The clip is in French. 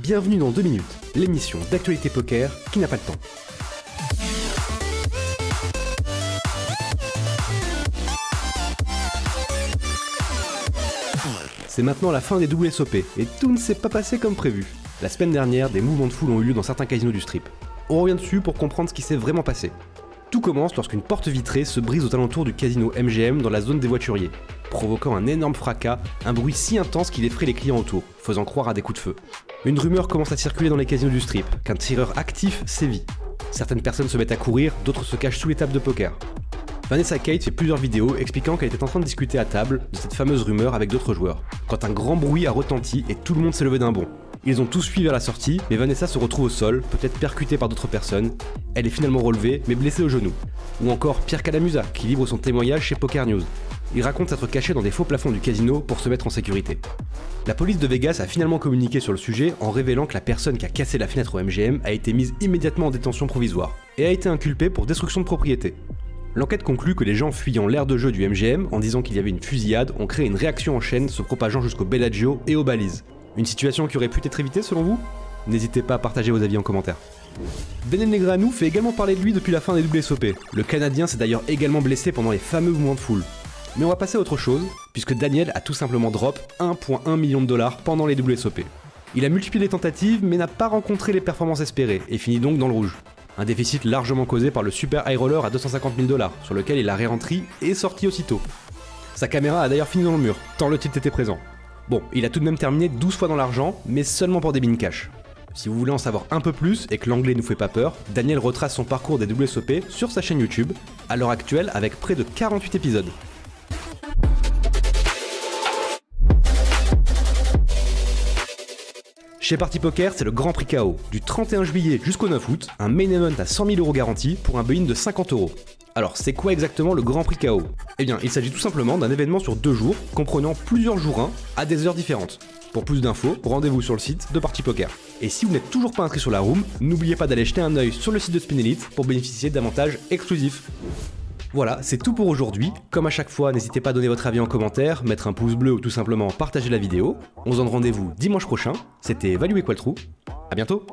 Bienvenue dans 2 minutes, l'émission d'actualité poker qui n'a pas le temps. C'est maintenant la fin des WSOP et tout ne s'est pas passé comme prévu. La semaine dernière, des mouvements de foule ont eu lieu dans certains casinos du strip. On revient dessus pour comprendre ce qui s'est vraiment passé. Tout commence lorsqu'une porte vitrée se brise aux alentours du casino MGM dans la zone des voituriers, provoquant un énorme fracas, un bruit si intense qu'il effraie les clients autour, faisant croire à des coups de feu. Une rumeur commence à circuler dans les casinos du strip, qu'un tireur actif sévit. Certaines personnes se mettent à courir, d'autres se cachent sous les tables de poker. Vanessa Kate fait plusieurs vidéos expliquant qu'elle était en train de discuter à table de cette fameuse rumeur avec d'autres joueurs, quand un grand bruit a retenti et tout le monde s'est levé d'un bond. Ils ont tous fui vers la sortie, mais Vanessa se retrouve au sol, peut-être percutée par d'autres personnes. Elle est finalement relevée, mais blessée au genou. Ou encore Pierre Calamusa, qui livre son témoignage chez Poker News. Il raconte s'être caché dans des faux plafonds du casino pour se mettre en sécurité. La police de Vegas a finalement communiqué sur le sujet en révélant que la personne qui a cassé la fenêtre au MGM a été mise immédiatement en détention provisoire, et a été inculpée pour destruction de propriété. L'enquête conclut que les gens fuyant l'aire de jeu du MGM en disant qu'il y avait une fusillade ont créé une réaction en chaîne se propageant jusqu'au Bellagio et aux balises. Une situation qui aurait pu être évitée selon vous? N'hésitez pas à partager vos avis en commentaire. Daniel Negreanu fait également parler de lui depuis la fin des WSOP. Le Canadien s'est d'ailleurs également blessé pendant les fameux mouvements de foule. Mais on va passer à autre chose, puisque Daniel a tout simplement drop 1,1 million de dollars pendant les WSOP. Il a multiplié les tentatives mais n'a pas rencontré les performances espérées et finit donc dans le rouge. Un déficit largement causé par le super high roller à 250 000 $, sur lequel il a réentré et sorti aussitôt. Sa caméra a d'ailleurs fini dans le mur, tant le tilt était présent. Bon, il a tout de même terminé 12 fois dans l'argent, mais seulement pour des bin cash. Si vous voulez en savoir un peu plus et que l'anglais nous fait pas peur, Daniel retrace son parcours des WSOP sur sa chaîne YouTube, à l'heure actuelle avec près de 48 épisodes. Chez Party Poker, c'est le Grand Prix KO. Du 31 juillet jusqu'au 9 août, un main event à 100 000 € garanti pour un buy-in de 50 €. Alors, c'est quoi exactement le Grand Prix KO? Eh bien, il s'agit tout simplement d'un événement sur 2 jours, comprenant plusieurs jours 1 à des heures différentes. Pour plus d'infos, rendez-vous sur le site de Party Poker. Et si vous n'êtes toujours pas inscrit sur la room, n'oubliez pas d'aller jeter un œil sur le site de Spin Elite pour bénéficier d'avantages exclusifs. Voilà, c'est tout pour aujourd'hui. Comme à chaque fois, n'hésitez pas à donner votre avis en commentaire, mettre un pouce bleu ou tout simplement partager la vidéo. On se donne rendez-vous dimanche prochain. C'était Value Equal True. À bientôt.